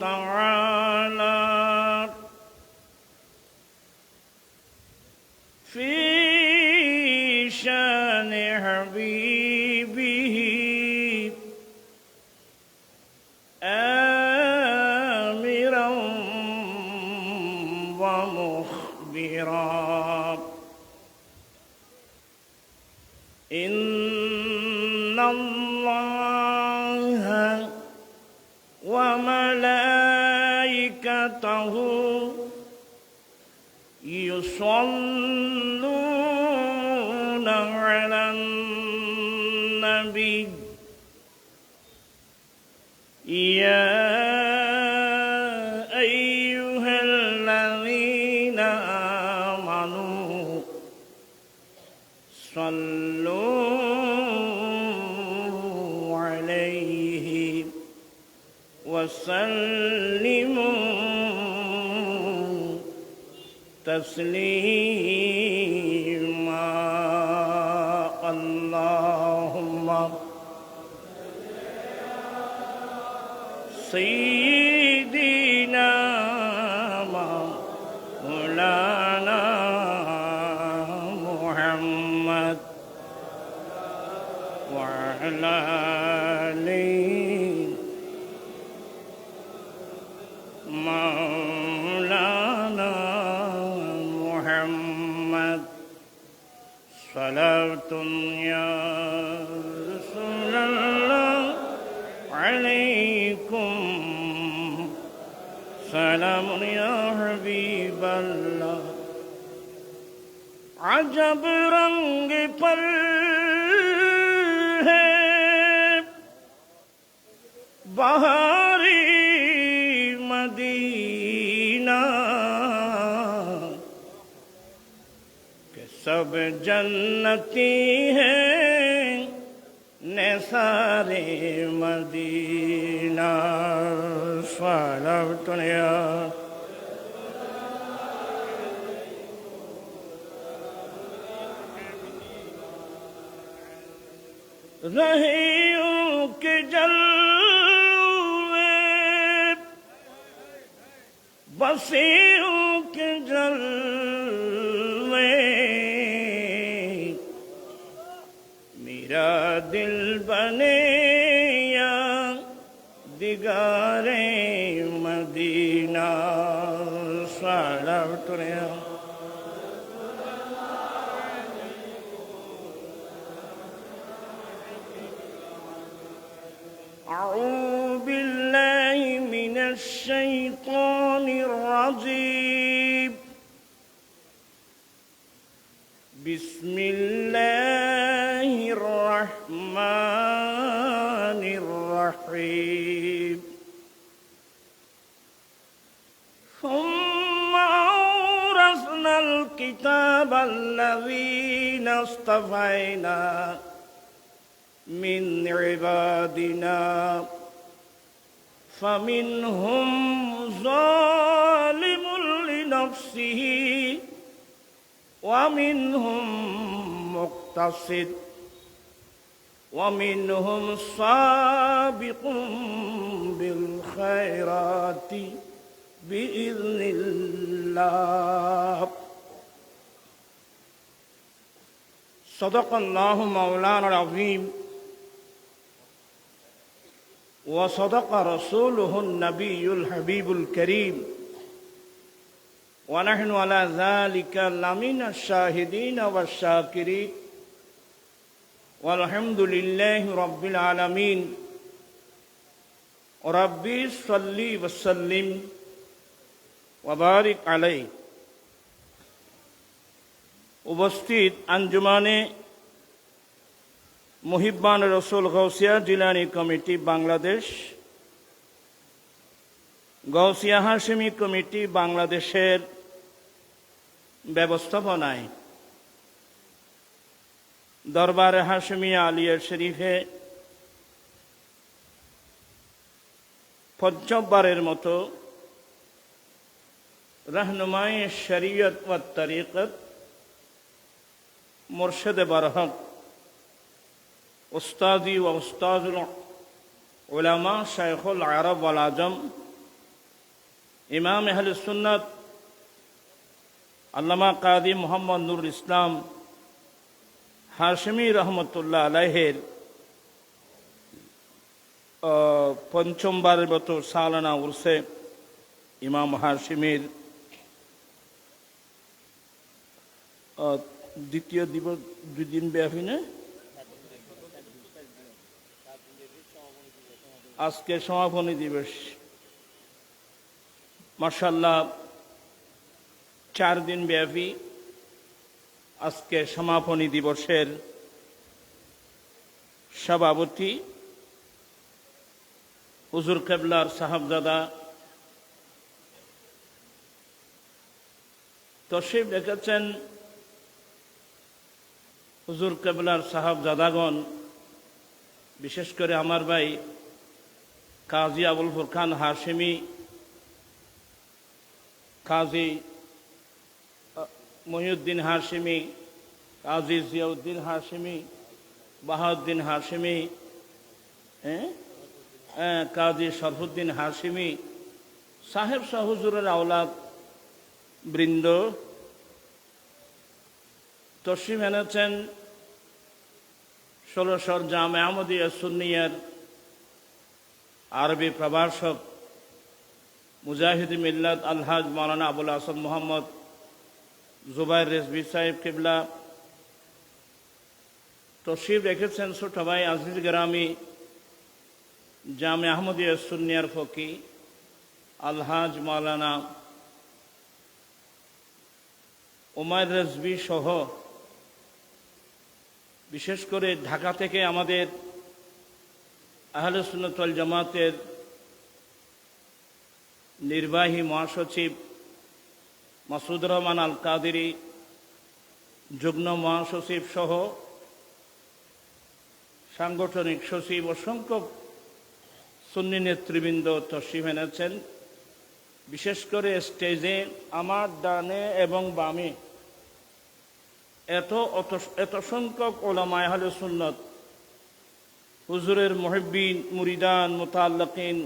تعالى في شان حبيبه آمرا ومخبرا إن الله وملائكته يصلون على النبي يا أيها الذين آمنوا صلوا عليه وسلموا تسليما اللهم سيدنا مولانا محمد وعلى آله مولانا محمد صلاة يا رسول الله عليكم سلام يا حبيب الله عجب रंग पर है बहारी मदीना के सब जन्नती हैं निसारे मदीना सलावतुन या रहियों के जलवे बसियों के जलवे मेरा दिल बने या दिगारे मदीना सलावतुन या أعوذ بالله من الشيطان الرجيم بسم الله الرحمن الرحيم ثم أورثنا الكتاب الذين اصطفينا من عبادنا فمنهم ظالم لنفسه ومنهم مقتصد ومنهم سابق بالخيرات بإذن الله صدق الله مولانا العظيم وصدق رسوله النبي الحبيب الكريم ونحن على ذلك لمن الشاهدين والشاكرين والحمد لله رب العالمين ربي صل وسلم وبارك عليه উপস্থিত আঞ্জুমানে মুহিব্বান রসুল গৌসিয়া জিলানী কমিটি বাংলাদেশ, গৌসিয়া হাশেমি কমিটি বাংলাদেশের ব্যবস্থাপনায় দরবারে হাশেমিয়া আলিয়া শরীফে পঞ্চমবারের মতো रहनुमाए शरीयत व तरीक़त मुर्शद बरहक उस्तादी व उस्ताजुल उलमा शेखुल अरब वल आजम ইমাম আহলুস সুন্নাত আল্লামা কাজী মোহাম্মদ নুরুল ইসলাম হাশমি রহমতুল্লাহ আলাইহের পঞ্চমবারের মতো সালানা উরসে ইমাম হাশমির দ্বিতীয় দিবস 2 দিন ব্যাপী না আজকে সমাপনী দিবস। মাশাআল্লাহ 4 দিন ব্যাপী আজকে সমাপনী দিবসের সভাপতি হুজুর কেবলার সাহাবজাদা তশরিফ রেখেছেন। হুজুর কেবলার সাহাবজাদাগণ, বিশেষ করে আমার ভাই কাজী আবুল ফুরকান হাশমি, কাজী মহিউদ্দিন হাশমি, কাজী জিয়াউদ্দিন হাশমি, বাহাউদ্দিন হাশমি, কাজী শরফুদ্দিন হাশমি সাহেব শাহ হুজুরের আওলাদ বৃন্দ তশরিফ এনেছেন। 16 জামে আহমদিয়া সুন্নিয়ার আরবি প্রভাষক মুজাহিদ মিল্লাত আলহাজ মাওলানা আবুল হাসান মোহাম্মদ জুবাইর রেজভী সাহেব কিবলা তশরিফ রেখেছেন। ছোট ভাই আজিজ গ্রামী জামে আহমদিয়া সুন্নিয়ার ফকি আলহাজ মাওলানা উমাইর রেজভী সহ বিশেষ করে ঢাকা থেকে আমাদের আহলে সুন্নাত ওয়াল জামাতের নির্বাহী মহাসচিব মাসুদ রহমান আল কাদেরী, যুগ্ম মহাসচিব সহ সাংগঠনিক সচিব অসংখ্য সুন্নি নেতৃবৃন্দ তশরিফ এনেছেন। বিশেষ করে স্টেজে আমার ডানে এবং বামে এত সংখ্যক ওলামায়ে আহলে সুন্নাত, হুজুরের মুহিব্বিন, মুরিদান, মুতাআল্লিকিন,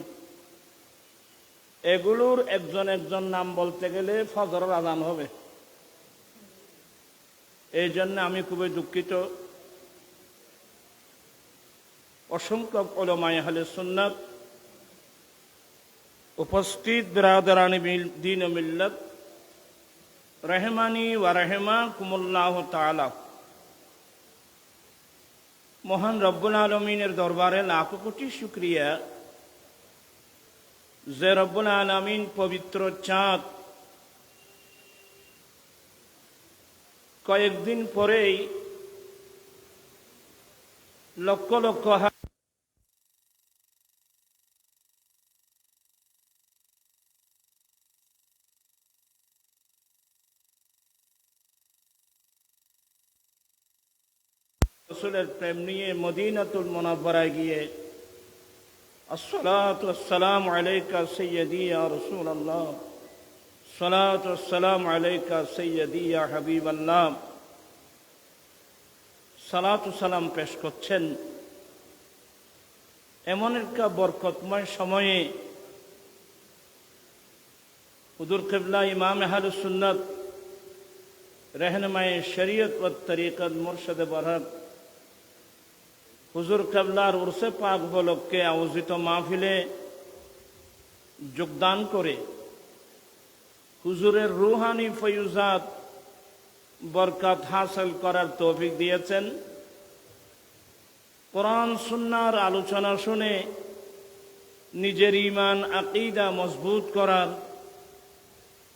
এগুলোর একজন একজন নাম বলতে গেলে ফজরের আযান হবে। এই জন্য আমি খুবই দুঃখিত। অসংখ্য উলামায়ে আহলে সুন্নাত, উপস্থিত বিরাদরানি দ্বীন ও মিল্লাত, রহমানি ওয়া রাহিমাকুমুল্লাহ তাআলা। মহান রব্বুল আলামিনের দরবারে লাখো কোটি শুকরিয়া যে রব্বুল আলামিন পবিত্র চাঁদ কয়েকদিন পরেই লক্ষ লক্ষ রাসূলের প্রেম নিয়ে মদিনাতুল মুনাওয়ারায় গিয়ে আসসালাতু ওয়াসসালামু আলাইকা সাইয়্যিদি ইয়া রাসূলুল্লাহ, সালাতু ওয়াসসালামু আলাইকা সাইয়্যিদি ইয়া হাবিবাল্লাহ সালাতু সালাম পেশ করছেন। এমন একটা বরকতময় সময়ে হুজুর কিবলা ইমাম আহলুস সুন্নাত रहनुमाए शरीयत व तरीक़त मुर्शद बरहक হুজুর কেবলার উরসে পাক উপলক্ষে আয়োজিত মাহফিলে যোগদান করে হুজুরের রুহানি ফয়ুজাত বরকত হাসিল করার তৌফিক দিয়েছেন। কোরআন সুন্নাহর আলোচনা শুনে নিজের ঈমান আকীদা মজবুত করার,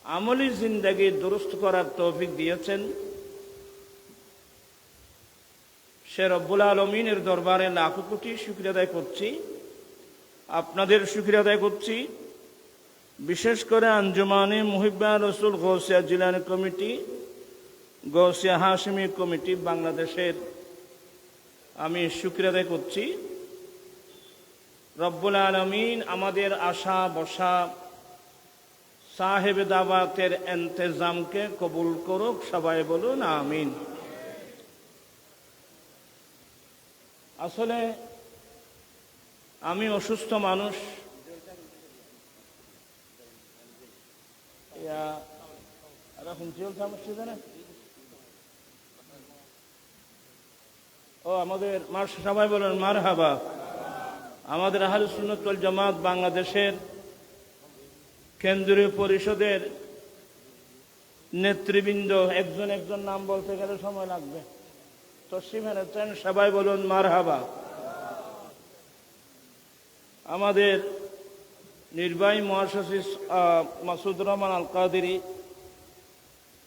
আমলি জিন্দেগি দুরুস্ত করার তৌফিক দিয়েছেন। সে রব্বুল আলমিনের দরবারে লাখো কোটি শুকরিয়া আদায় করছি, আপনাদের শুকরিয়া আদায় করছি। বিশেষ করে আঞ্জুমানে মুহিব্বা রসুল গৌসিয়া জিলানী কমিটি, গৌসিয়া হাশমি কমিটি বাংলাদেশের আমি শুকরিয়া আদায় করছি। রব্বুল আলমিন আমাদের আশা বসা সাহেব দাওয়াতের ইন্তজামকে কবুল করুক, সবাই বলুন আমিন। আসলে আমি অসুস্থ মানুষ, ইয়া আরা হুমচিল মসজিদে না ও আমাদের মার সবাই বলেন মারহাবা। আমাদের আহলে সুন্নাত ওয়াল জামাত বাংলাদেশের কেন্দ্রীয় পরিষদের নেতৃবৃন্দ একজন একজন নাম বলতে গেলে সময় লাগবে, তশরিফ এনেছেন, সবাই বলুন মারহাবা। আমাদের নির্বাহী মহাসচিব মাসুদ রহমান আল কাদেরী,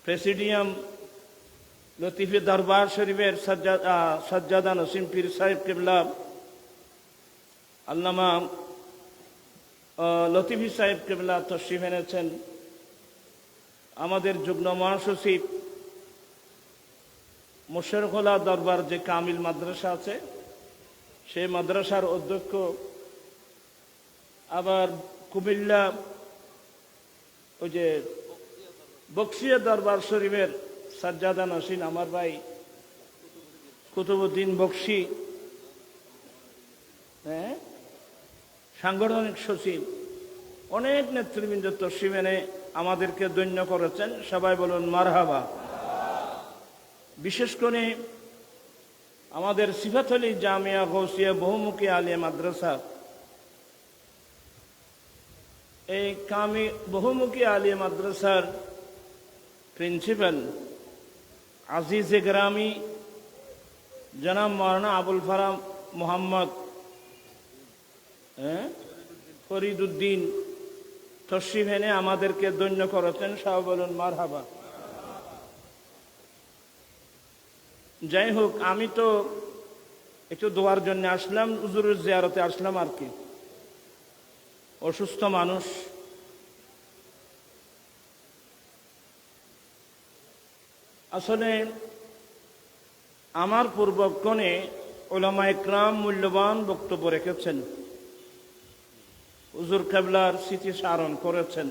প্রেসিডিয়াম লতিফি দরবার শরীফের সজ্জাদা নসিম পীর সাহেব কিবলা, আল্লামা লতিফি সাহেব কিবলা তশরিফ এনেছেন। আমাদের যুগ্ম মহাসচিব মোশেরখোলা দরবার যে কামিল মাদ্রাসা আছে সেই মাদ্রাসার অধ্যক্ষ, আবার কুমিল্লা ওই যে বক্সিয়া দরবার শরীফের সাজ্জাদা নসিন আমার ভাই কুতুবউদ্দিন বক্সি, হ্যাঁ, সাংগঠনিক সচিব, অনেক নেতৃবৃন্দ তশরিফ এনে আমাদেরকে ধন্য করেছেন, সবাই বলুন মারহাবা। বিশেষ করে আমাদের সিফাতলী জামিয়া গৌসিয়া বহুমুখী আলিয়া মাদ্রাসা, এই বহুমুখী আলিয়া মাদ্রাসার প্রিন্সিপাল আজিজ গ্রামী জনাব মাওলানা আবুল ফারাম মোহাম্মদ ফরিদুদ্দিন তশরিফ এনে আমাদেরকে ধন্য করেছেন, সবাই বলুন মারহাবা। যাই হোক, আমি তো একটু দোয়ার জন্য আসলাম, হুজুরের জিয়ারতে আসলাম আর কি, অসুস্থ মানুষ। আসলে আমার পূর্বক্ষণে উলামা ইকরাম মূল্যবান বক্তব্য রেখেছেন, হুজুর কেবলার স্মৃতি স্মরণ করেছেন।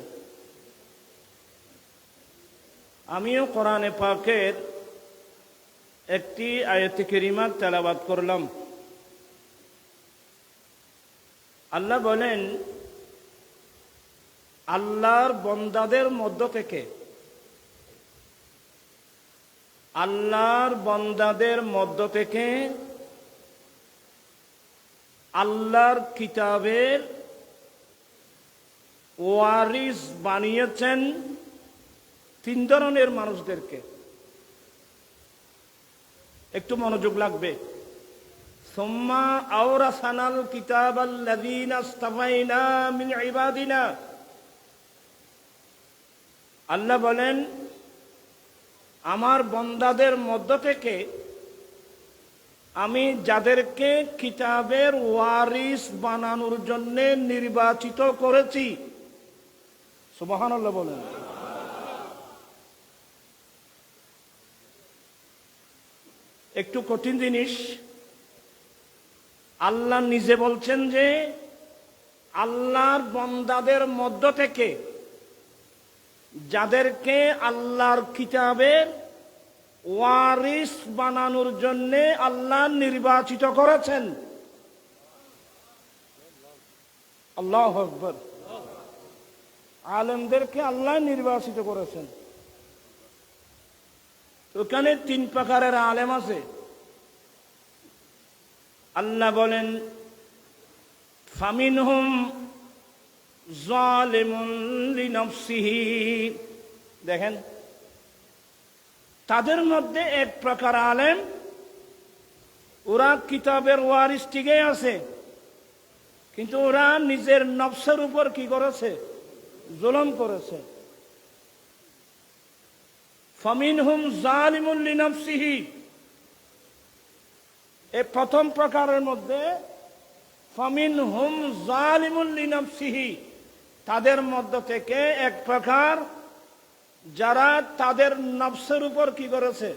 আমিও কোরআনে পাকের একটি আয়াতে কারিমা তেলাওয়াত করলাম। আল্লাহ বলেন, আল্লাহর বন্দাদের মধ্য থেকে, আল্লাহর বন্দাদের মধ্য থেকে আল্লাহর কিতাবের ওয়ারিস বানিয়েছেন তিন ধরনের মানুষদেরকে। একটু মনোযোগ লাগবে। সুম্মা আওরাসানাল কিতাবাল্লাযীনা ইসতাফাইনা মিন ইবাদিনা। আল্লাহ বলেন, আমার বন্দাদের মধ্য থেকে আমি যাদেরকে কিতাবের ওয়ারিস বানানোর জন্য নির্বাচিত করেছি। সুবহানাল্লাহ বলেন। একটু কঠিন জিনিস। আল্লাহ নিজে বলছেন যে আল্লাহর বন্দাদের মধ্য থেকে যাদেরকে আল্লাহর কিতাবের ওয়ারিস বানানোর জন্য আল্লাহ নির্বাচিত করেছেন। আল্লাহু আকবার। আলেমদেরকে আল্লাহ নির্বাচিত করেছেন। ওখানে তিন প্রকারের আলেম আছে। আল্লাহ বলেন, ফামিনহুম যালিমুন লিনাফসিহি। দেখেন, তাদের মধ্যে এক প্রকার আলেম, ওরা কিতাবের ওয়ারিস ঠিকই আছে, কিন্তু ওরা নিজের নফসের উপর কি করেছে? জুলুম করেছে। ফামিনহুম যালিমুন লিনাফসিহি, এই প্রথম প্রকারের মধ্যে ফামিনহুম যালিমুন লিনাফসিহি, তাদের মধ্য থেকে এক প্রকার যারা তাদের নফসের উপর কি করেছে?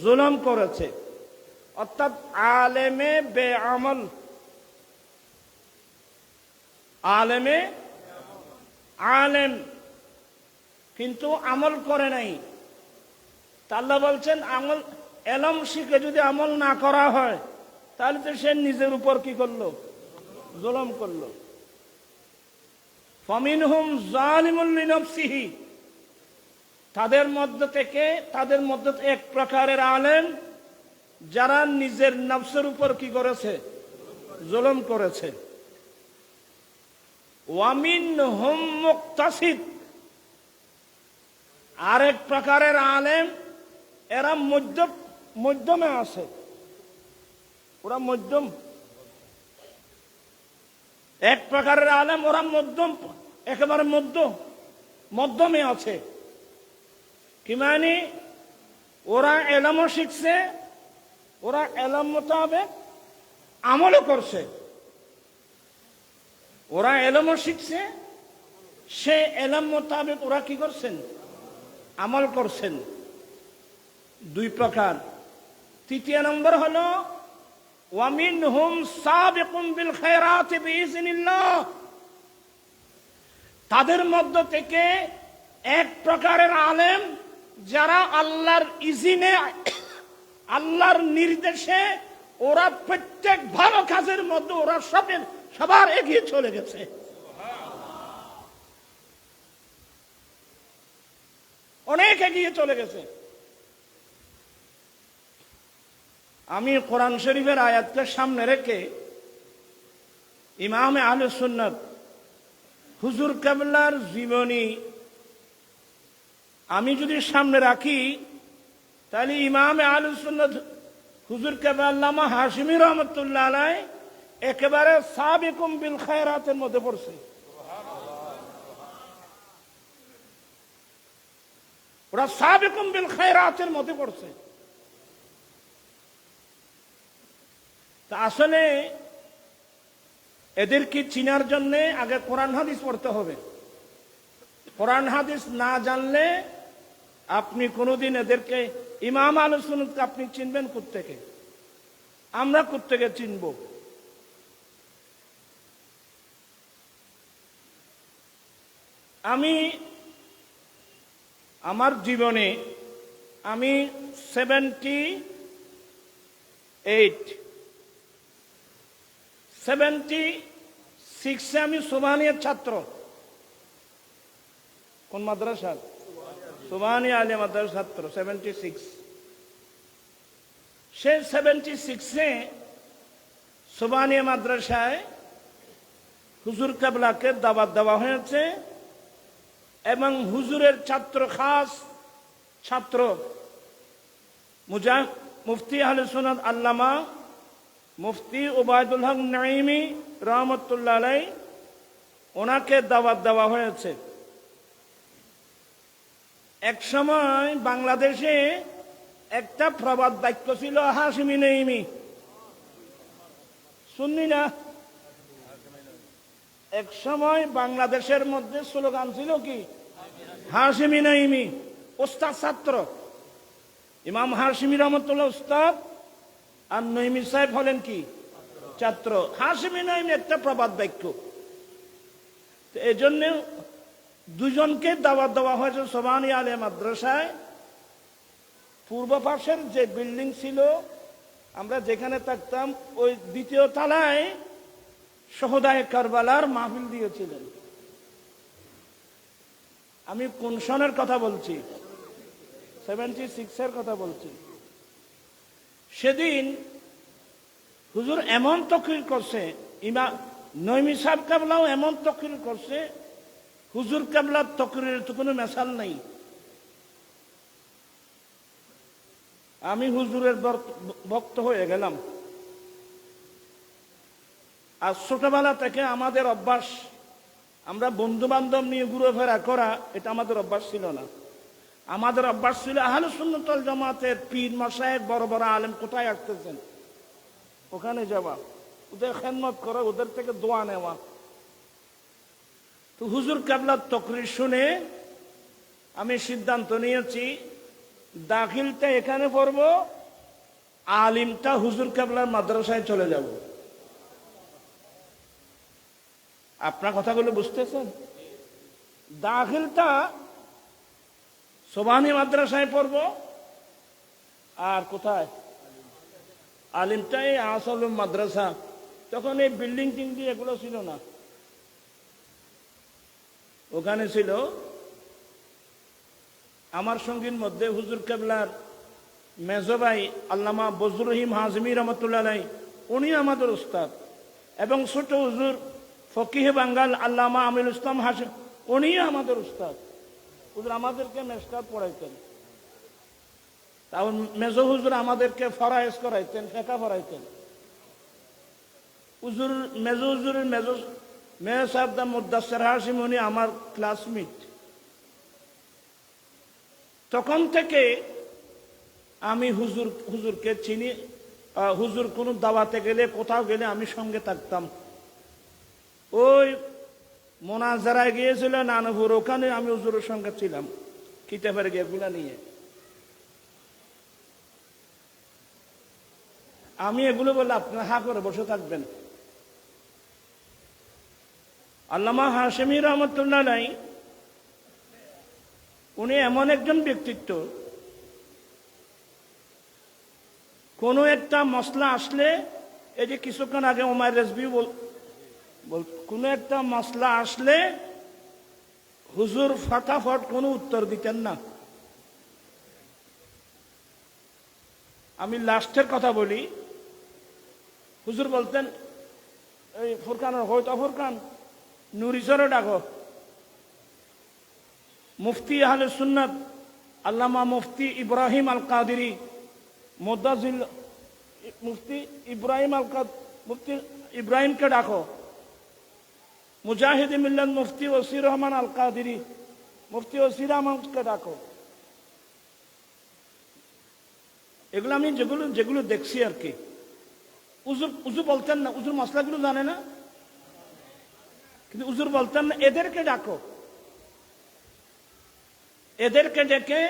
জুলুম করেছে। অর্থাৎ আলেমে বেআমল, আলেমে আলেম কিন্তু আমল করে নাই। আল্লাহ বলছেন, আমল এলম শিখে যদি আমল না করা হয় তাহলে তো সে নিজের উপর কি করলো? জুলুম করলো। ফামিনহুম যালিমুন লিনাফসিহি, তাদের মধ্যে এক প্রকারের আলেম যারা নিজের নফসের উপর কি করেছে? জুলুম করেছে। ওয়ামিনহুম মুকতাসিদ, আরেক প্রকারের আলেম এরা মধ্যমে আছে, ওরা মধ্যম। এক প্রকারের আলেম ওরা মধ্যম, একেবারে মধ্যমে আছে। কি মানে? ওরা এলমও শিখছে, ওরা এলম মোতাবেক আমলও করছে। ওরা এলমও শিখছে, সে এলম মোতাবেক ওরা কি করছেন? আমল করছেন। দুই প্রকার। তৃতীয় নম্বর হলো ওয়ামিনহুম সাবিকুম বিল খায়রাতি বিইজনিল্লাহ, তাদের মধ্য থেকে এক প্রকারের আলেম যারা আল্লাহর ইজিনে, আল্লাহর নির্দেশে ওরা প্রত্যেক ভালো কাজের মধ্যে ওরা সবার এগিয়ে চলে গেছে। অনেক এগিয়ে চলে গেছে। আমি কোরআন শরীফের আয়াতকে সামনে রেখে ইমামে আহলে সুন্নাত হুজুর কেবলার জীবনী আমি যদি সামনে রাখি, তাহলে ইমামে আহলে সুন্নাত হুজুর কেবলা আল্লামা হাশিমি রহমতুল্লাহ আলাইহ একেবারে সাবিকুম বিল খায়রাতের মধ্যে পড়ছে। ওরা সাবিকুম বিল খায়রাতের মধ্যে পড়ছে। তা আসলে এদেরকে চিনার জন্য আগে কোরআন হাদিস পড়তে হবে। কোরআন হাদিস না জানলে আপনি কোনোদিন এদেরকে, ইমাম আহলে সুন্নাতকে আপনি চিনবেন কোত্থেকে? আমরা কোত্থেকে চিনব? আমি আমার জীবনে আমি 76 আমি সুবহানিয়ার ছাত্র। কোন মাদ্রাসা? সুবহানিয়া আলিয়া মাদ্রাসার ছাত্র। 76 সে 76 সুবহানিয়া মাদ্রাসায় হুজুর কেবলাকে দাওয়াত দেওয়া হয়েছে এবং হুজুরের খাস ছাত্র মুফতি আহলে সুন্নাত আল্লামা মুফতি উবাইদুল হক নাঈমি রহমতুল্লাহ আলাইহ, ওনাকে দাওয়াত দেওয়া হয়েছে। এক সময় বাংলাদেশে একটা প্রবাদ বাক্য ছিল হাশিমি নাঈমি, শুননি না? এক সময় বাংলাদেশের মধ্যে স্লোগান ছিল কি? হাশিমি নাঈমি। ওস্তাদ ছাত্র, ইমাম হাশিমি রহমতুল্লাহ উস্তাদ, আর নঈমি সাহেব হলেন কি? ছাত্র। হাশিমি নাঈমি একটা প্রবাদ বাক্য। এই জন্য দুজনকে দাওয়াত দেওয়া হয়েছে সুবহানিয়া আলিয়া মাদ্রাসায়। পূর্ব পাশের যে বিল্ডিং ছিল, আমরা যেখানে থাকতাম, ওই দ্বিতীয় তলায় শহদায়ে কারবালার মাহফিল দিয়েছিলেন। আমি কোন সনের কথা বলছি? 76 কথা বলছি। সেদিন হুজুর এমন তকরির করছে, ইমাম নঈমি সাহেব কেবলাও এমন তকরির করছে, হুজুর কেবলার তকরিরের তো কোনো মেসাল নাই। আমি হুজুরের ভক্ত হয়ে গেলাম। আর ছোটবেলা থেকে আমাদের অভ্যাস, আমরা বন্ধু বান্ধব নিয়ে ঘুরেফেরা করা, এটা আমাদের অভ্যাস ছিল না। আমাদের অভ্যাস ছিল আহলে সুন্নাত ওয়াল জামাতের পীর মাশায়েখ বড় বড় আলেম কোথায় আসতেছেন, ওখানে যাওয়া, ওদের খেদমত করা, ওদের থেকে দোয়া নেওয়া। তো হুজুর কেবলার তকরির শুনে আমি সিদ্ধান্ত নিয়েছি, দাখিলটা এখানে পড়বো, আলিমটা হুজুর কেবলার মাদ্রাসায় চলে যাব। আপনার কথাগুলো বুঝতেছেন? দাখিলটা সুবহানিয়া মাদ্রাসায় পড়ব, আর কোথায় আলিমটাই আসল মাদ্রাসা। তখন এই বিল্ডিং টিল্ডিং এগুলো ছিল না, ওখানে ছিল আমার সঙ্গীর মধ্যে হুজুর কেবলার মেজভাই আল্লামা বজরুল রহিম হাজমি রহমতুল্লাহ আলাইহি, উনি আমাদের উস্তাদ। এবং ছোট হুজুর ফকিহে বাঙ্গাল আল্লামা আমিনুল ইসলাম হাসিম, উনি আমাদের উস্তাদ। হুজুর আমাদেরকে মেশকাত পড়াইতেন, তাও মেজ হুজুর আমাদেরকে ফরায়েজ করাইতেন, ফেকা পড়াইতেন। হুজুর মেজ হুজুরের মেজ সাহেব দা মুদাসসির হাশিম, উনি আমার ক্লাসমেট। তখন থেকে আমি হুজুরকে চিনি। হুজুর কোনো দাওয়াতে গেলে, কোথাও গেলে আমি সঙ্গে থাকতাম। ওই মোনাজারায় গিয়েছিল নানপুর, ওখানে আমি হুজুরের সঙ্গে ছিলাম কিতাবের এগুলা নিয়ে। আমি এগুলো বললে আপনারা হা করে বসে থাকবেন। আল্লামা হাশেমি রহমতুল্লাহ আলাইহি, উনি এমন একজন ব্যক্তিত্ব, কোনো একটা মসলা আসলে, এই যে কিছুক্ষণ আগে ওমার রেজভি কোনো একটা মসলা আসলে হুজুর ফটাফট কোনো উত্তর দিতেন না। আমি লাস্টের কথা বলি, হুজুর বলতেন, এই ফুরকানের হয়তো ফুরকান নুরিসরে ডাকো। মুফতি আহলে সুন্নাত আল্লামা মুফতি ইব্রাহিম আল কাদেরী মুদাজিল, মুফতি মুফতি ইব্রাহিমকে ডাকো। মুজাহিদ মিল্লাত মুফতি ওসির রহমান আল কাদেরী, মুফতি ওসির রহমানকে ডাকো। এগুলো আমি যেগুলো দেখছি আর কি। উজু বলতেন না, উজুর মশলাগুলো জানে না, কিন্তু উজুর বলতেন না, এদেরকে ডাকো। এদেরকে ডেকে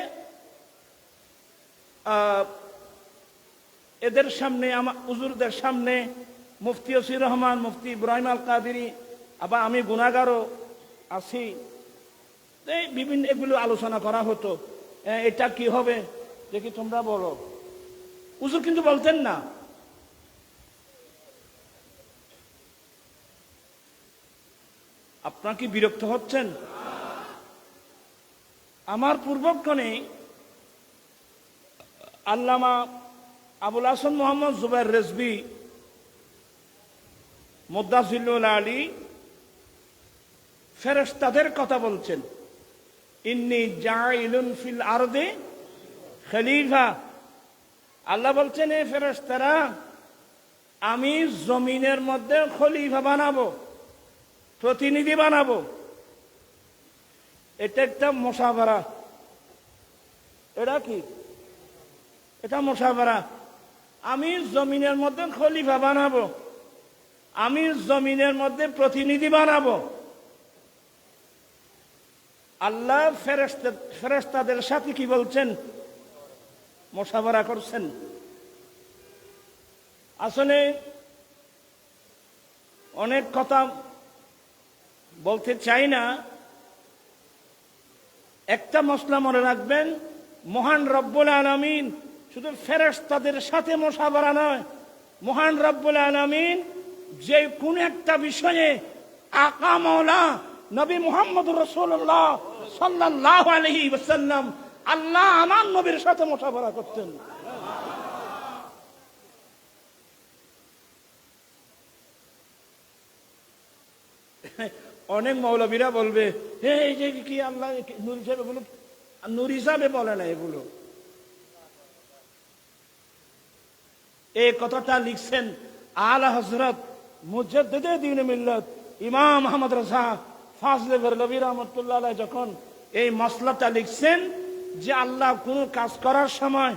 এদের সামনে, আমার উজুরদের সামনে, মুফতি ওসির রহমান, মুফতি ইব্রাহিম আল কাদেরী, আবার আমি গুনাহগারও আছি, বিভিন্ন এগুলো আলোচনা করা হতো। এটা কি হবে দেখি তোমরা বলো। হুজুর কিন্তু বলতেন না। আপনারা কি বিরক্ত হচ্ছেন? আমার পূর্বক্ষণে আল্লামা আবুল হাসান মোহাম্মদ জুবাইর রেজভী মুদাজ্জিলুল আলী ফেরেশতাদের কথা বলছেন, ইন্নী জাইলুন ফিল আরদে খলিফা। আল্লাহ বলছেন, এ ফেরেশতারা, আমি জমিনের মধ্যে খলিফা বানাবো, প্রতিনিধি বানাবো। এটা একটা মুশাওয়ারা। এটা কি? এটা মুশাওয়ারা। আমি জমিনের মধ্যে খলিফা বানাবো, আমি জমিনের মধ্যে প্রতিনিধি বানাবো। আল্লাহ ফেরেশতাদের সাথে কি বলছেন? মুশাওয়ারা করছেন। আসলে অনেক কথা বলতে চাই না, একটা মসলা মনে রাখবেন, মহান রব্বুল আলামিন শুধু ফেরেশতাদের সাথে মুশাওয়ারা নয়, মহান রব্বুল আলামিন যে কোন একটা বিষয়ে আকা মাওলা নবী মুহাম্মদ রাসূলুল্লাহ সাল্লাল্লাহু আলাইহি ওয়াসাল্লাম, আল্লাহ আমার নবীর সাথে মুশাওয়ারা করতেন। অনেক মৌলবীরা বলবে, এই যে কি আল্লাহ নূর হিসাবে, এগুলো নূর হিসাবে বলে না। এগুলো এই কথাটা লিখছেন আলা হযরত মুজাদ্দিদে দ্বীন মিল্লাত ইমাম আহমদ রাজা ফাজলে বেরলভী রাহমাতুল্লাহ আলাইহি যখন এই মসলাটা লিখছেন যে আল্লাহ কোন কাজ করার সময়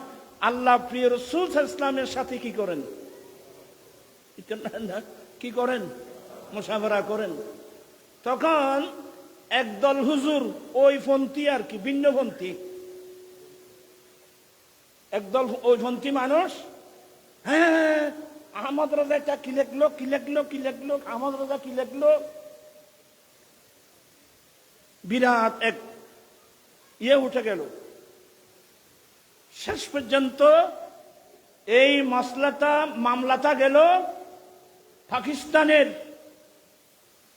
আল্লাহ প্রিয় রাসূল সাল্লাল্লাহু আলাইহি ওয়াসাল্লামের সাথে কি করেন? কি করেন? মুশাওয়ারা করেন। তখন একদল হুজুর, ওই পন্থী আর কি, ভিন্নপন্থী একদল, ওই পন্থী মানুষ, হ্যাঁ আহমদ রাজা এটা কি লিখলো, কি লিখলো, কি লিখলো, আহমদ রাজা কি লিখলো, বিরাট এক উঠে গেল। শেষ পর্যন্ত এই মামলাটা গেল পাকিস্তানের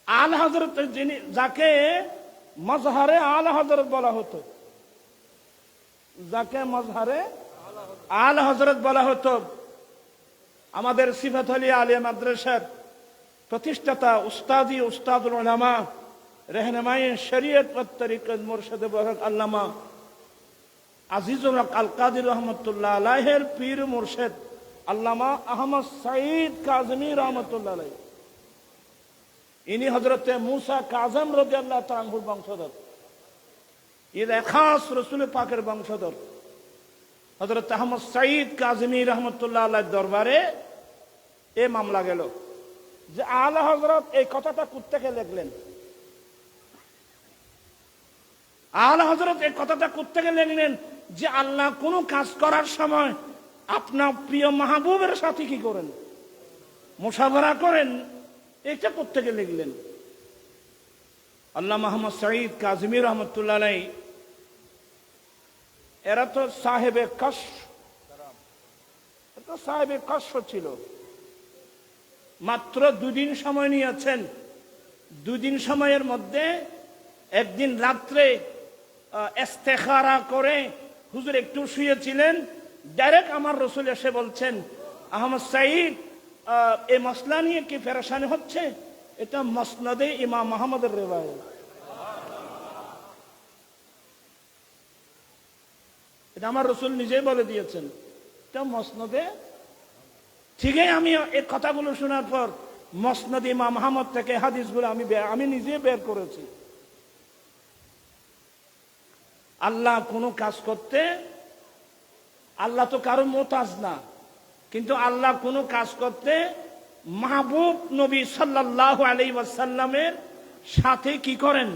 আল হযরত, যিনি যাকে মজহারে আল হযরত বলা হতো, যাকে মজহারে আল হযরত বলা হতো। আমাদের সিফাত আলী আলিয়া মাদ্রাসার প্রতিষ্ঠাতা উস্তাদুল উলামা रहनुमाए शरीयत व तरीक़त मुर्शिद बरक अल्लामा আজিজুল হক আল কাদির রহমতুল্লাহ আলাইহির পীর মুর্শিদ আল্লামা আহমদ সাঈদ কাজেমী রহমতুল্লাহ আলাইহি। ইনি হযরতে মুসা কাজম রাদিয়াল্লাহু তাআলা আনহুর বংশধর। এর খাস রাসূল পাকের বংশধর হযরত আহমদ সাঈদ কাজেমী রহমতুল্লাহ আলাইহির দরবারে এ মামলা গেল যে আলা হযরত এই কথাটা কোত্থেকে লিখলেন। আলা হযরত এই কথাটা কোত্থেকে লিখলেন যে আল্লাহ কোন কাজ করার সময় আপনার প্রিয় মাহবুবের সাথে কি করেন, মুশাওয়ারা করেন। এটা কোত্থেকে লিখলেন? আল্লাহ মুহাম্মদ সাঈদ কাজেমী রহমতুল্লাহ আলাইহি এরা তো সাহেবে কশফ, সাহেবে কশফ ছিল। মাত্র 2 দিন সময় নিয়েছেন। 2 দিন সময়ের মধ্যে একদিন রাত্রে ইস্তেখারা করে হুজুর একটু শুয়েছিলেন, ডাইরেক্ট আমার রসুল এসে বলছেন, আহমদ সাঈদ এই মসলা নিয়ে কি পেরেশানি হচ্ছে? এটা মসনদে ইমাম আহমদের রিওয়ায়াত। এটা আমার রসুল নিজেই বলে দিয়েছেন, এটা মসনদে। ঠিকই আমি এই কথাগুলো শোনার পর মসনদ ইমাম আহমদ থেকে হাদিসগুলো আমি নিজে বের করেছি। আল্লাহ কোনো কাজ করতে, আল্লাহ তো কারো মোহতাজ না, কিন্তু আল্লাহ কোনো কাজ করতে মাহবুব নবী সাল্লাল্লাহু আলাইহি ওয়াসাল্লামের সাথে কি করেন?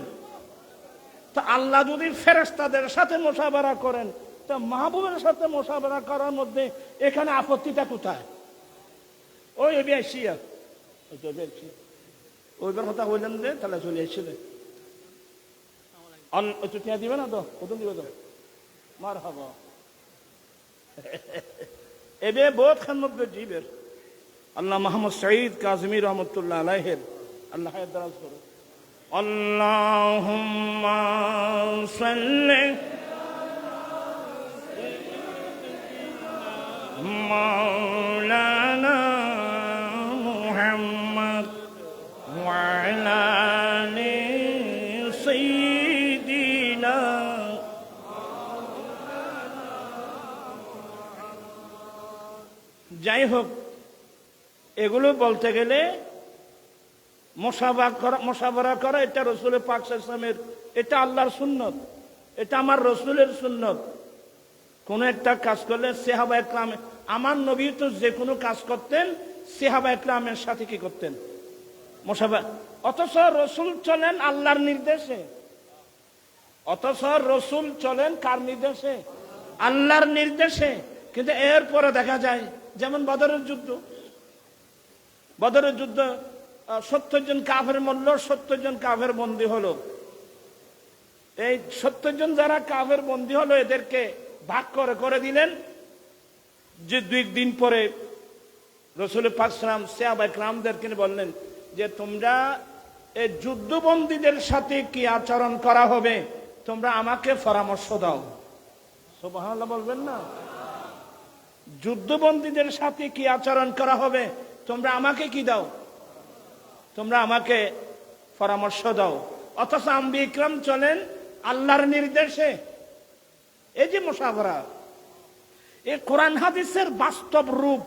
তা আল্লাহ যদি ফেরেশতাদের সাথে মুশাওয়ারা করেন, তা মাহবুবের সাথে মুশাওয়ারা করার মধ্যে এখানে আপত্তিটা কোথায়? ওই আসিয়া ওইবার কথা বললাম যে তাহলে চলে আসছিলেন দিবে না তো, কত দিবে তো মার হবা এবে বহুত খানমত জীবের। আল্লাহ মুহাম্মদ সাঈদ কাজেমী রহমতুল্লাহ আলাইহির আল্লাহ হায়াত দারাজ করো। আল্লাহুম্মা সাল্লি মাওলানা মুহাম্মদ ওয়া আলা আলি সাইয়্যিদিনা। যাই হোক, এগুলো বলতে গেলে মুশাওয়ারা করা এটা রাসূল পাক সাল্লাল্লাহু আলাইহি ওয়াসাল্লামের, এটা আল্লাহর সুন্নত, এটা আমার রাসূলের সুন্নত। কোন একটা কাজ করলে সাহাবায়ে কেরাম, আমার নবী তো যে কোনো কাজ করতেন সাহাবায়ে কেরামের সাথে কি করতেন? মুশাওয়ারা। অথচ রাসূল চলেন আল্লাহর নির্দেশে, অথচ রাসূল চলেন কার নির্দেশে? আল্লাহর নির্দেশে। কিন্তু এরপরে দেখা যায় যেমন বদরের যুদ্ধ, 70 জন কাফের মরল, 70 জন কাফের বন্দী হলো। এই 70 জন যারা কাফের বন্দী হলো এদেরকে ভাগ করে দিলেন। যে 2 দিন পরে রাসূল পাক সাল্লাল্লাহু আলাইহি ওয়াসাল্লাম সাহাবায়ে কেরামদেরকে বললেন যে তোমরা এই যুদ্ধবন্দীদের সাথে কি আচরণ করা হবে তোমরা আমাকে পরামর্শ দাও। সুবহানাল্লাহ বলবেন না? যুদ্ধবন্দীদের সাথে কি আচরণ করা হবে তোমরা আমাকে কি দাও? তোমরা আমাকে পরামর্শ দাও। অথচ আম্বিয়া ইকরাম চলেন আল্লাহর নির্দেশে। এই যে মুশাওয়ারা, এই কোরআন হাদিসের বাস্তব রূপ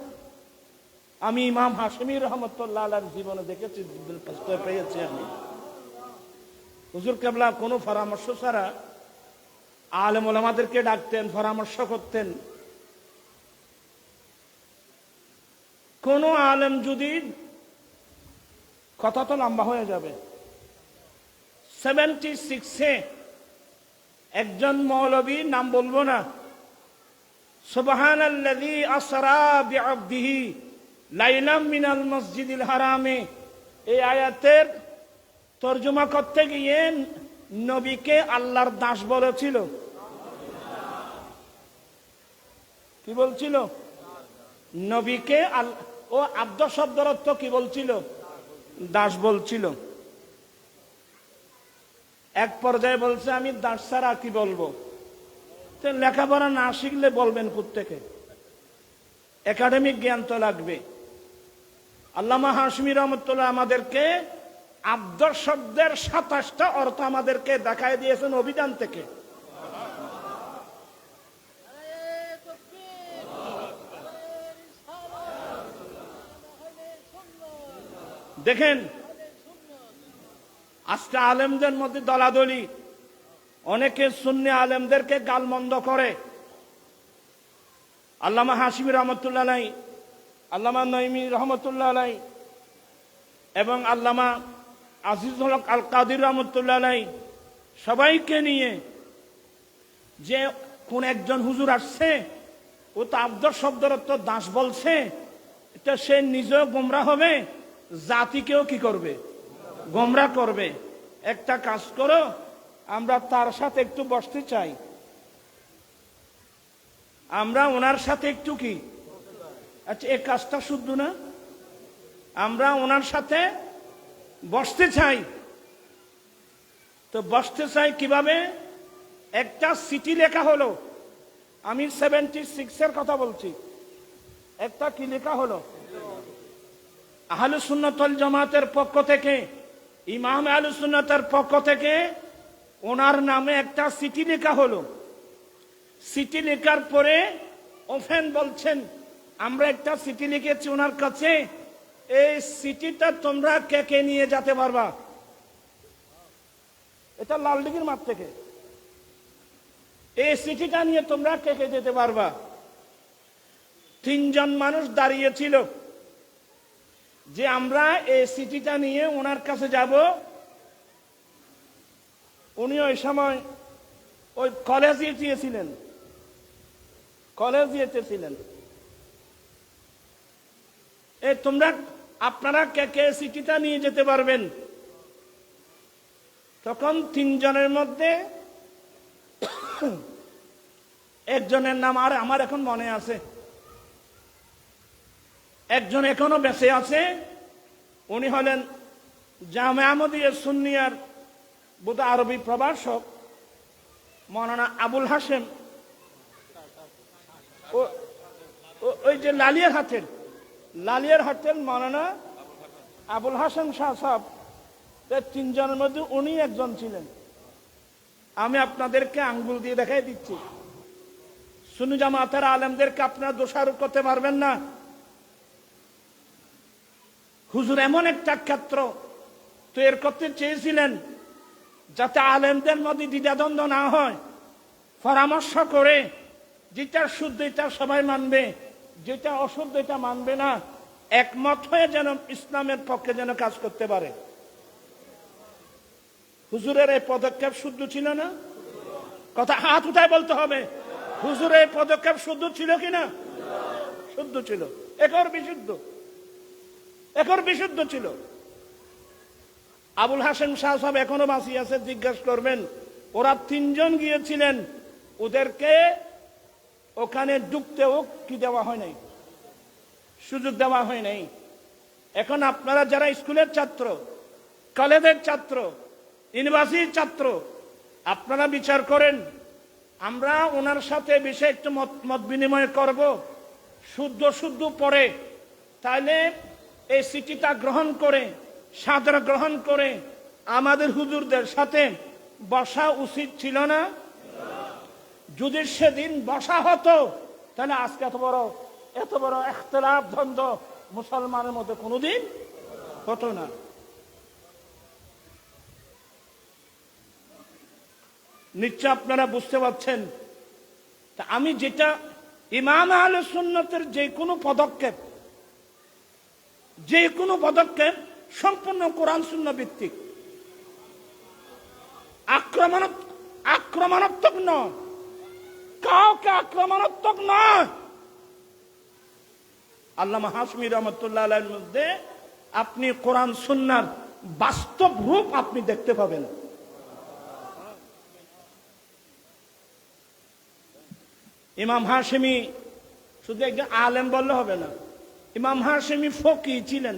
আমি ইমাম হাশিমি রহমতুল্লাহ আলাইহির জীবনে দেখেছি, পেয়েছি। আমি হুজুর কেবলা কোনো পরামর্শ ছাড়া আলেম ওলামাদেরকে ডাকতেন, পরামর্শ করতেন। কোন আলেম যদি, কথা তো লম্বা হয়ে যাবে, 76-এ একজন মৌলবী, নাম বলবো না, সুবহানাল্লাযী আসরা বিআবদিহি লাইলাম মিনাল মসজিদিল হারামে, এই আয়াতের তরজমা করতে গিয়ে নবীকে আল্লাহর দাস বলেছিল। কি বলছিল? নবীকে ও আব্দ শব্দের অর্থ কি বলছিল? দাস বলছিল। এক পর্যায়ে বলছে আমি দাস ছাড়া কি বলবো? তো লেখাপড়া না শিখলে বলবেন কোত্থেকে? একাডেমিক জ্ঞান তো লাগবে। আল্লামা হাশমি রহমতুল্লাহ আমাদেরকে আব্দ শব্দের 27টা অর্থ আমাদেরকে দেখায় দিয়েছেন অভিধান থেকে। দেখেন আজকে আলেমদের মধ্যে দলাদলি, অনেকে সুন্নি আলেমদেরকে গালমন্দ করে। আল্লামা হাশমি রহমতুল্লাহ আলাইহি, আল্লামা নঈমী রহমতুল্লাহ আলাইহি এবং আল্লামা আজিজুল হক আল কাদির রহমতুল্লাহ আলাইহি সবাইকে নিয়ে যে কোন একজন হুজুর আসছে ও তো আব্দ শব্দের অর্থ দাস বলছে, এটা সে নিজেও গোমরা হবে, জাতিকেও কি করবে? গোমরা করবে। একটা কাজ করো, আমরা তার সাথে একটু বসতে চাই, আমরা ওনার সাথে একটু কি, আচ্ছা এই কাজটা শুদ্ধ না? আমরা ওনার সাথে বসতে চাই। তো বসতে চাই কিভাবে? একটা চিঠি লেখা হলো, আমি 76-এর কথা বলছি, একটা কি লেখা হলো? আহলুস সুন্নাত ওয়াল জামাতের পক্ষ থেকে, ইমাম আহলুস সুন্নাতের পক্ষ থেকে ওনার নামে একটা চিঠি লেখা হলো। চিঠি লেখার পরে ওফেন বলছেন, আমরা একটা চিঠি লিখেছি ওনার কাছে, এই চিঠিটা তোমরা কে কে নিয়ে যেতে পারবা? এটা লালদিঘির মাঠ থেকে, এই চিঠিটা নিয়ে তোমরা কে কে যেতে পারবা? 3 জন মানুষ দাঁড়িয়েছিল যে আমরা এই চিঠিটা নিয়ে ওনার কাছে যাব। উনি ওই সময় ওই কলেজে ছিলেন, তোমরা আপনারা কে কে চিঠিটা নিয়ে যেতে পারবেন? তখন 3 জনের মধ্যে একজনের নাম আর আমার এখন মনে আছে, একজন এখনো বেঁচে আছে, উনি হলেন জামে আহমদিয়া সুন্নিয়ার বোধ আরবি প্রভাষক মাওলানা আবুল হাশেম, ওই যে লালিয়ার হাটের মাওলানা আবুল হাশেম শাহ সাহেব, 3 জনের মধ্যে উনি একজন ছিলেন। আমি আপনাদেরকে আঙ্গুল দিয়ে দেখাই দিচ্ছি, সুন্নি জামাতের আলেমদেরকে আপনারা দোষারোপ করতে পারবেন না। হুজুর এমন একটা ক্ষেত্র তৈরি করতে চেয়েছিলেন যাতে আলেমদের মধ্যে দ্বিধাদ্বন্দ্ব না হয়, পরামর্শ করে যেটা শুদ্ধ এটা সবাই মানবে, যেটা অশুদ্ধ এটা মানবে না, একমত হয়ে যেন ইসলামের পক্ষে যেন কাজ করতে পারে। হুজুরের এই পদক্ষেপ শুদ্ধ ছিল না? কথা হাত উঠায় বলতে হবে, হুজুরের এই পদক্ষেপ শুদ্ধ ছিল কিনা? শুদ্ধ ছিল, একর বিশুদ্ধ ছিল। আবুল হাশেম শাহ সাহেব এখনো বাঁচিয়ে আছে, জিজ্ঞাসা করবেন। ওরা 3 জন গিয়েছিলেন, ওদেরকে ওখানে ঢুকতেও কি দেওয়া হয় নাই, সুযোগ দেওয়া হয় নাই। এখন আপনারা যারা স্কুলের ছাত্র, কলেজের ছাত্র, ইউনিভার্সিটির ছাত্র, আপনারা বিচার করেন, আমরা ওনার সাথে বিষয়ে একটু মত বিনিময় করব, শুদ্ধ পরে, তাহলে এই চিঠিটা গ্রহণ করে, সাদর গ্রহণ করে আমাদের হুজুরদের সাথে বসা উচিত ছিল না? যদি সেদিন বসা হতো তাহলে আজকে এত বড় ইখতিলাফ দ্বন্দ্ব মুসলমানের মধ্যে কোনোদিন হতো না। নিশ্চয় আপনারা বুঝতে পারছেন। তা আমি যেটা ইমাম আহলে সুন্নতের যে কোনো পদক্ষেপ সম্পূর্ণ কোরআন সুন্নাহ ভিত্তিক, আক্রমণাত্মক নয়, কাউকে আক্রমণাত্মক নয়। আল্লামা হাশমি রহমতুল্লাহ আলাইহির মধ্যে আপনি কোরআন সুন্নাহর বাস্তব রূপ আপনি দেখতে পাবেন। ইমাম হাশমি শুধু একজন আলেম বললে হবে না, ইমাম হাশমি ফকি ছিলেন,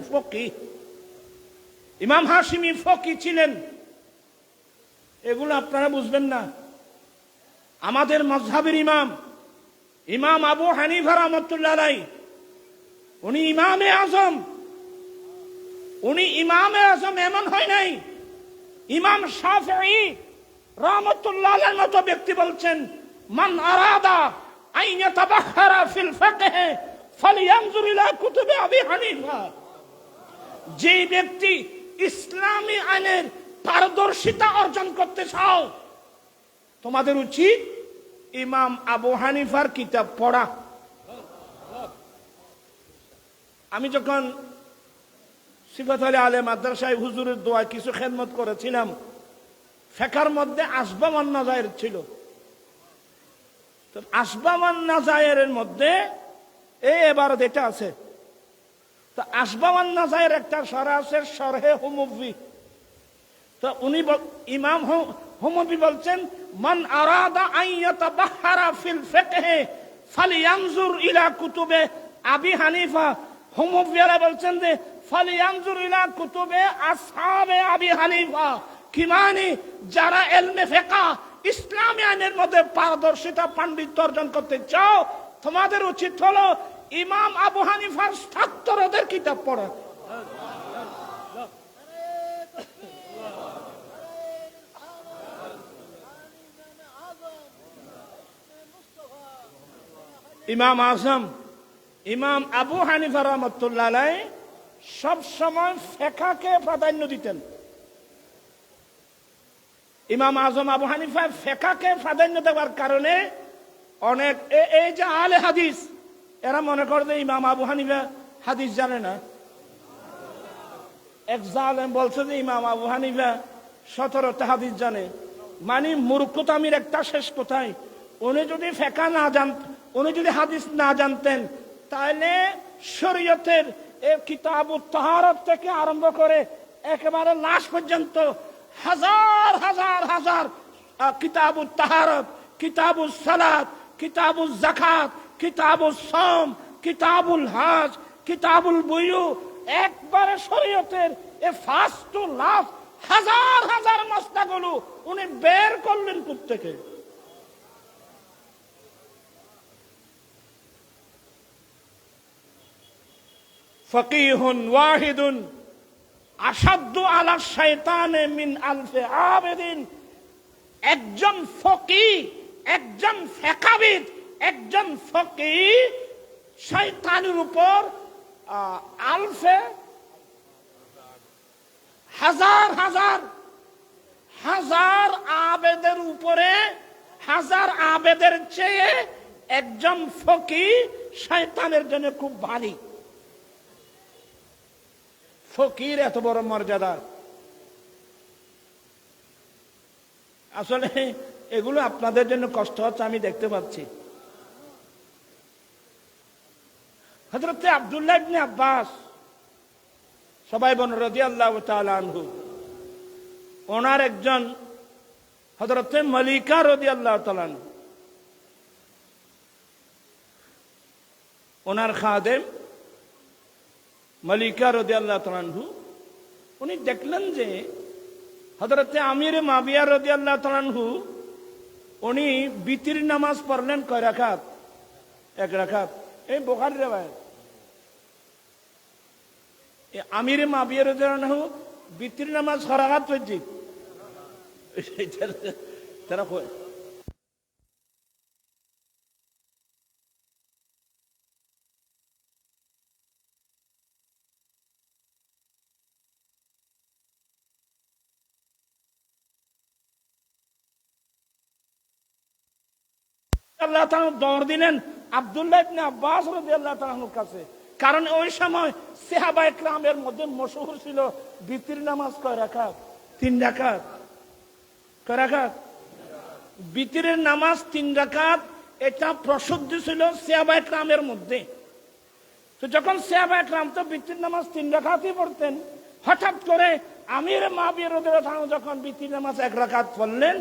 ইমাম হাশমি ফকি ছিলেন। এগুলো আপনারা বুঝবেন না। আমাদের মাযহাবের ইমাম ইমাম আবু হানিফা রাহমাতুল্লাহ আলাইহি উনি ইমামে আজম। উনি ইমামে আজম এমন হয় নাই। ইমাম শাফিঈ রাহমাতুল্লাহ আলাইহির মতো ব্যক্তি বলছেন, মান আরাদা আন ইয়াতাবাহহারা ফিল ফিকহ ফালইয়ানজুর ইলা কুতুবে আবি হানিফা। যে ব্যক্তি ইসলামী আইনের পারদর্শিতা অর্জন করতে চাও, তোমাদের উচিত ইমাম আবু হানিফার কিতাব পড়া। আমি যখন সিফাত আলী আলে মাদ্রাসায় হুজুরের দোয়ায় কিছু খেদমত করেছিলাম, ফিকহের মধ্যে আসবাব ওয়ান নাযায়ের ছিল। তো আসবাব ওয়ান নাযায়েরের মধ্যে এই এবারত এটা আছে। তো আসবাব ওয়ান নাযায়ের একটা শরহ আছে, শরহে হুমাবি। তো উনি ইমাম হুমাবি বলছেন, মান আরাদা আন ইয়াতাবাহহারা ফিল ফিকহ ফালইয়ানজুর ইলা কুতুবে আবি হানিফা। হুমাবি বলছেন যে ফালইয়ানজুর ইলা কুতুবে আসহাবে আবি হানিফা। কি মানে, যারা ইলমে ফিকহ ইসলামী আইনের মধ্যে পারদর্শিতা পাণ্ডিত্য অর্জন করতে চাও, তোমাদের উচিত হলো ইমাম আবু হানিফার ছাত্রদের কিতাব পড়া। ইমাম আজম ইমাম আবু হানিফা রাহমাতুল্লাহ আলাইহি সব সময় ফিকহকে প্রাধান্য দিতেন। ইমাম আজম আবু হানিফা ফিকহকে প্রাধান্য দেওয়ার কারণে অনেক এই যে আলে হাদিস, এরা মনে করে যে ইমাম আবু হানিফা হাদিস জানে না। এক জালেম বলছে যে ইমাম আবু হানিফা 17টা হাদিস জানে। মানে মূর্খতামির একটা শেষ কোথায়। উনি যদি ফিকহ না জানতেন, উনি যদি হাদিস না জানতেন, তাহলে শরীয়তের কিতাবুত তাহারত থেকে আরম্ভ করে একেবারে লাশ পর্যন্ত হাজার হাজার হাজার কিতাবুত তাহারত, কিতাবুস সালাত, কিতাবুজ যাকাত, কিতাবুস সাওম, কিতাবুল হজ, কিতাবুল বুয়ু, একবারে শরীয়তের এই ফার্স্ট টু লাস্ট হাজার হাজার মাসলাগুলো উনি বের করলেন প্রত্যেকে। ফকিহুন ওয়াহিদুন আশাদ্দু আলা শাইতানে মিন আলফে আবেদিন। একজন ফকিহ, একজন ফিকহবিদ, একজন ফকিহ শয়তানের উপর আলফে হাজার হাজার হাজার আবেদের উপরে, হাজার আবেদের চেয়ে একজন ফকিহ শয়তানের জন্য খুব ভারী। ফকির এত বড় মর্যাদা। আসলে এগুলো আপনাদের জন্য কষ্ট হচ্ছে, আমি দেখতে পাচ্ছি। হযরত আব্দুল্লাহ ইবনে আব্বাস, সবাই বলেন রাদিয়াল্লাহু তাআলা আনহু, ওনার একজন হযরত মালিকা রাদিয়াল্লাহু তাআলা আনহু, ওনার খাদেম মালিকা রাদিয়াল্লাহু তাআলা আনহু, উনি দেখলেন যে হযরত আমির মাবিয়া রাদিয়াল্লাহু তাআলা আনহু উনি বিতির নামাজ পড়লেন কয় রাকাত? এক রাকাত। এই বুখারীর riwayat। আমির মাবিয়া রাদিয়াল্লাহু আনহু বিতির নামাজ কয় রাকাত পড়ছি? তারা কয় আল্লাহ তাআলা দৌড় দিলেন আব্দুল্লাহ ইবনে আব্বাস রাদিয়াল্লাহু তাআলার কাছে। কারণ ওই সময় সাহাবায়ে কেরামের মধ্যে মশহুর ছিল বিতির নামাজ কয় রাকাত? 3 রাকাত। কয় রাকাত? বিতিরের নামাজ 3 রাকাত, এটা প্রসিদ্ধ ছিল সাহাবায়ে কেরামের মধ্যে। তো যখন সাহাবায়ে কেরাম তো বিতির নামাজ 3 রাকাতই পড়তেন, হঠাৎ করে আমির মাবিয়া রাদিয়াল্লাহু তাআলা যখন বিতির নামাজ 1 রাকাত পড়লেন,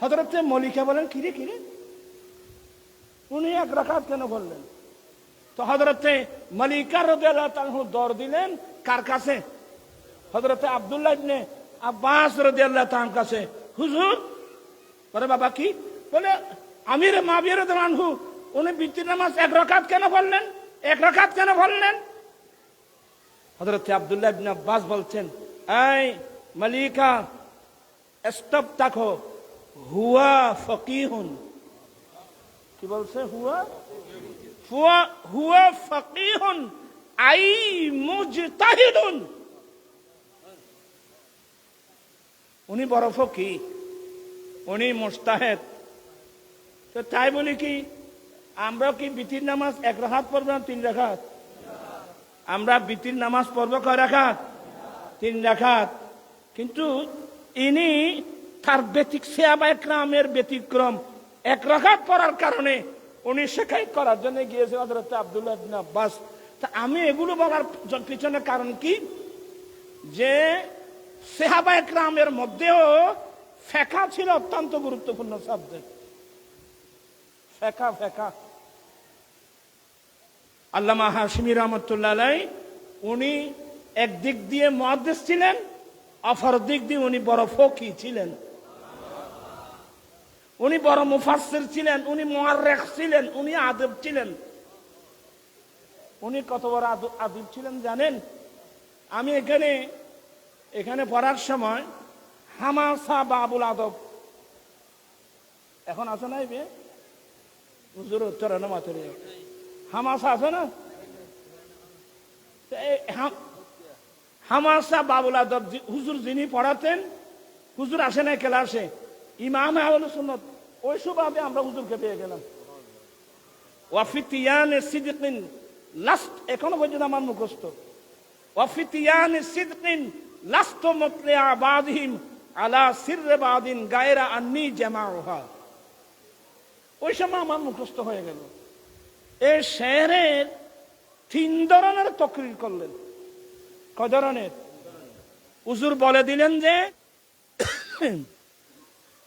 হযরতে মলিকা বলেন, কিরে কিরে উনি 1 রাকাত কেন বললেন? তো হযরতে মালিকা রাদিয়াল্লাহু তাআলা দৌড় দিলেন কার কাছে? হযরতে আব্দুল্লাহ ইবনে আব্বাস রাদিয়াল্লাহু তাআলার কাছে। হুজুর, বলে বাবা কি? বলে আমির মাবিয়া রাদিয়াল্লাহু আনহু উনি বিতির নামাজ এক রাকাত কেন পড়লেন? এক রাকাত কেন পড়লেন? হযরত আব্দুল্লাহ ইবনে আব্বাস বলছেন, এই মালিকা স্টপ তাকো, হুয়া ফকিহুন। কি বলছে? হুয়া হুয়া ফকিহুন আই মুজতাহিদুন। উনি বড় ফকিহ, উনি মুজতাহিদ। তো তাই বলি কি আমরা কি বিতির নামাজ এক রাকাত পড়ব না 3 রাকাত? আমরা বিতির নামাজ পড়ব কয় রাকাত? 3 রাকাত। কিন্তু ইনি তার সাহাবায়ে কেরামের ব্যতিক্রম, 1 রাকাত পড়ার কারণে উনি শেখায়ত করার জন্য গিয়েছেন হযরত আব্দুল্লাহ ইবনে আব্বাস। তা আমি এগুলো বলার পিছনে কারণ কি, যে সাহাবায়ে কেরামের মধ্যেও ফিকহ ছিল অত্যন্ত গুরুত্বপূর্ণ সাবজেক্ট। ফিকহ আল্লামা হাশিমি রাহমাতুল্লাহ আলাইহি উনি একদিক দিয়ে মুহাদ্দিস ছিলেন, অপর দিক দিয়ে উনি বড় ফকিহ ছিলেন, উনি বড় মুফাসসির ছিলেন, উনি মুআররিখ ছিলেন, উনি আদব ছিলেন। উনি কত বড় আদব ছিলেন জানেন? আমি এখানে পড়ার সময় হামাসা বাবুল আদব এখন আছে না? হুজুর উত্তরানো মাত্রে হামাসা আছে না? হামাসা বাবুল আদব হুজুর যিনি পড়াতেন, হুজুর আসে না ক্লাসে, ইমাম আহলুস সুন্নাত, ওই সুবাদে আমরা হুজুরকে পেয়ে গেলাম। ওয়াফিতিয়ানে সিদকিন লাস্ট, এখনো পর্যন্ত আমার মুখস্থ। ওয়াফিতিয়ানে সিদকিন লাস্ত মুতলিআ বাদিহিম আলা সিররি বাদিন গায়রা আন্নি জামাউহা। ওই সময় আমার মুখস্থ হয়ে গেল। এই শেরের 3 ধরনের তাকরীর করলেন। কয় ধরনের? হুজুর বলে দিলেন যে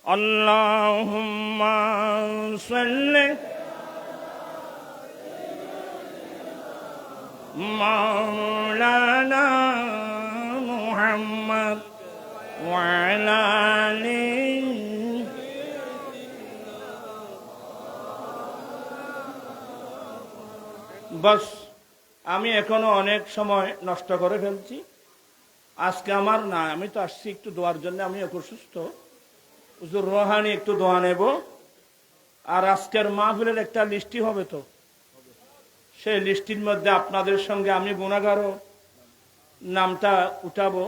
আল্লাহুম্মা সাল্লি মাওলানা মুহাম্মদ ওয়া আলা আলিহি। বাস, আমি এখনো অনেক সময় নষ্ট করে ফেলছি। আজকে আমার না, আমি তো আসছি একটু দোয়ার জন্য, আমি এখন সুস্থ। হুজুর রোহানি একটু দোয়া নেব, আর আজকের মাহফিলের একটা লিস্টি হবে, তো সেই লিস্টির মধ্যে আপনাদের সঙ্গে আমি গুনাহগারও নামটা উঠাবো,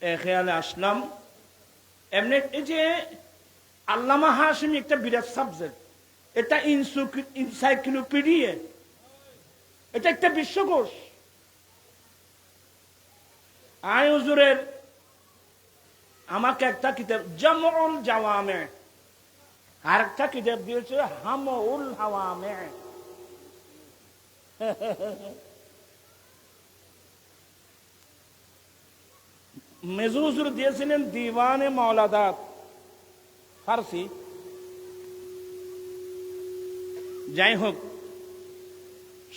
এ খেয়ালে আসলাম। এমনি এই যে আল্লামা হাশিমি একটা বিরাট সাবজেক্ট, এটা এনসাইক্লোপিডিয়া, এটা একটা বিশ্বকোষ। আই হুজুরের আমাকে একটা কিতাব জামউল জাওয়ামে, আর একটা কিতাব দিয়েছে হামউল হাওয়ামে। মেজু হুজুর দিয়েছিলেন দিওয়ানে মাওলাদাত, ফার্সি। যাই হোক,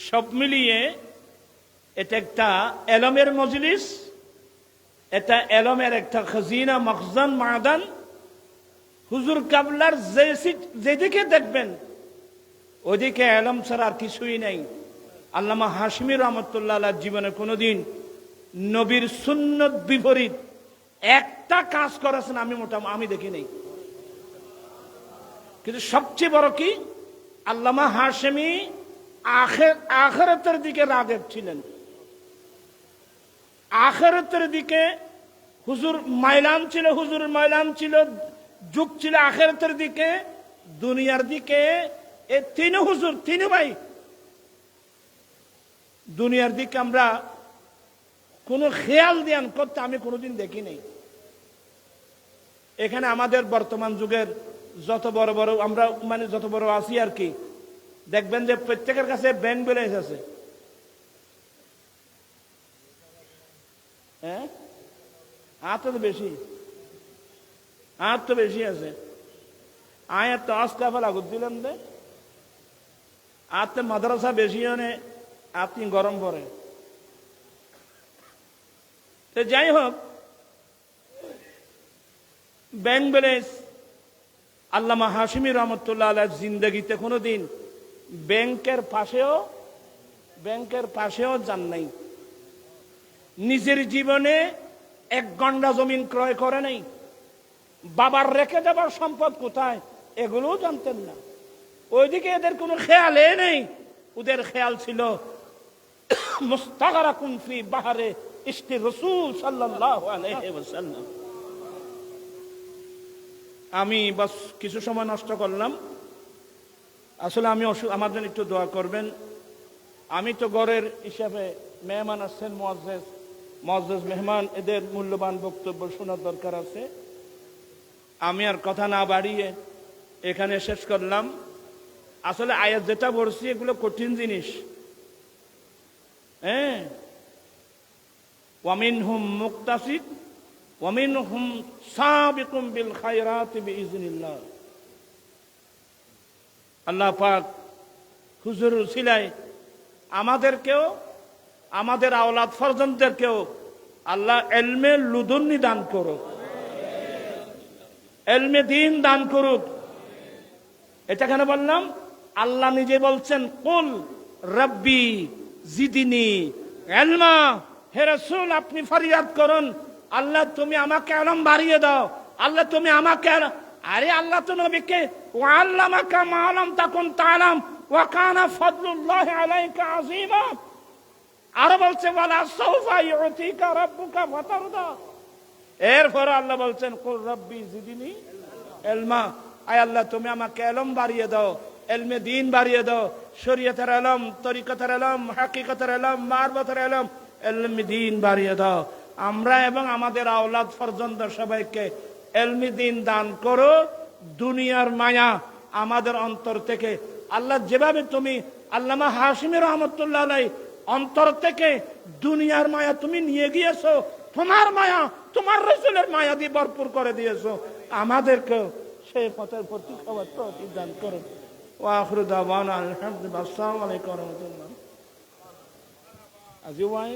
সব মিলিয়ে এটা একটা এলমের মজলিস, এটা এলমের একটা খাজিনা, মখজান, মাদান। হুজুর কাবলার যেদিকে দেখবেন ওইদিকে এলম ছাড়া আর কিছুই নাই। আল্লামা হাশিমি রহমতুল্লাহ আলাইহির জীবনে কোনোদিন নবীর সুন্নত বিপরীত একটা কাজ করেছেন আমি দেখি নাই। কিন্তু সবচেয়ে বড় কি, আল্লামা হাশিমি আখিরাতের দিকে রাগেব ছিলেন। আখিরাতের দিকে হুজুর মাইলান ছিল, হুজুরের মাইলান ছিল, যুগ ছিল আখিরাতের দিকে, দুনিয়ার দিকে। এই 3 হুজুর, 3 ভাই, দুনিয়ার দিকে আমরা কোনো খেয়াল ধ্যান করতে আমি কোনোদিন দেখি নাই। এখানে আমাদের বর্তমান যুগের যত বড় বড় আমরা যত বড় আছি আর কি, দেখবেন যে প্রত্যেকের কাছে ব্যাংক ব্যালেন্স আছে। হ্যাঁ, আর তো বেশি, আর তো বেশি আছে। আয় তো আস্তাফা লাগুত দিলেন দে, আর তো মাদ্রাসা বেশি হনে আপনি গরম পড়ে। তো যাই হোক, ব্যাংক ব্যালেন্স আল্লামা হাশিমি রহমতুল্লাহ আলাইহির জিন্দেগিতে কোনোদিন ব্যাংকের পাশেও যান নাই। নিজের জীবনে 1 গন্ডা জমিন ক্রয় করে নাই। বাবার রেখে যাবার সম্পদ কোথায় এগুলোও জানতেন না। ওইদিকে এদের কোনো খেয়ালে নেই। ওদের খেয়াল ছিল মুস্তাগরাকুন ফি বাহরে ইশকি রাসূল সাল্লাল্লাহু আলাইহি ওয়াসাল্লাম। আমি বাস কিছু সময় নষ্ট করলাম। আসলে আমি আমার জন্য একটু দোয়া করবেন। আমি তো ঘরের হিসাবে মেহমান আসছেন, মুআজ্জাজ মেহমান, এদের মূল্যবান বক্তব্য শোনার দরকার আছে। আমি আর কথা না বাড়িয়ে এখানে শেষ করলাম। আসলে আয়াত যেটা বলছি এগুলো কঠিন জিনিস। হ্যাঁ, ওয়ামিনহুম মুক্তাসিদ ওয়ামিনহুম সাবিকুম বিল খায়রাতি বিইজনিল্লাহ। আল্লাহ পাক হুজুর উসিলায় আমাদেরকেও আমাদের আওলাদ ফরজনদেরকেও আল্লাহ ইলমে লুদুন্নি দান করুক, ইলমে দ্বীন দান করুক। এটা কেন বললাম? আল্লাহ নিজে বলছেন কুল রাব্বি জিদিনি ইলমা। হে রাসূল, আপনি ফরিয়াদ করুন, আল্লাহ তুমি আমাকে ইলম বাড়িয়ে দাও। আল্লাহ তুমি আমাকে, আরে আল্লাহ তো নবীকে ওয়াল্লামাকা মা লাম তাকুন তাআলাম ওয়া কানা ফাদলুল্লাহি আলাইকা আযীমা। আর বলছে ওয়ালা সাউফা ইউতিকা রাব্বুকা ফাতারদা। এরপর আল্লাহ বলছেন কুল রাব্বি জিদিনি ইলমা। আয় আল্লাহ তুমি আমাকে ইলম বাড়িয়ে দাও, ইলমে দ্বীন বাড়িয়ে দাও, শরীয়তের ইলম, তরিকতের ইলম, হাকিকতের ইলম, মারফতের ইলম, ইলমে দ্বীন বাড়িয়ে দাও। আমরা এবং আমাদের আওলাদ ফরজনদের সবাইকে ইলমে দ্বীন দান করো। দুনিয়ার মায়া আমাদের অন্তর থেকে আল্লাহ যেভাবে তুমি আল্লামা হাশিমি রহমতুল্লাহ আলাইহি অন্তর থেকে দুনিয়ার মায়া তুমি নিয়ে গিয়েছো, তোমার মায়া তোমার রাসূলের মায়া দিয়ে ভরপুর করে দিয়েছো। আমাদেরকে সেই পথের প্রতি খাবার তৌফিক দান করো। ওয়া আখিরু দাওয়ানা আলহামদুলিল্লাহ। আসসালামু আলাইকুম ওয়া রাহমাতুল্লাহ। আজি ওয়াই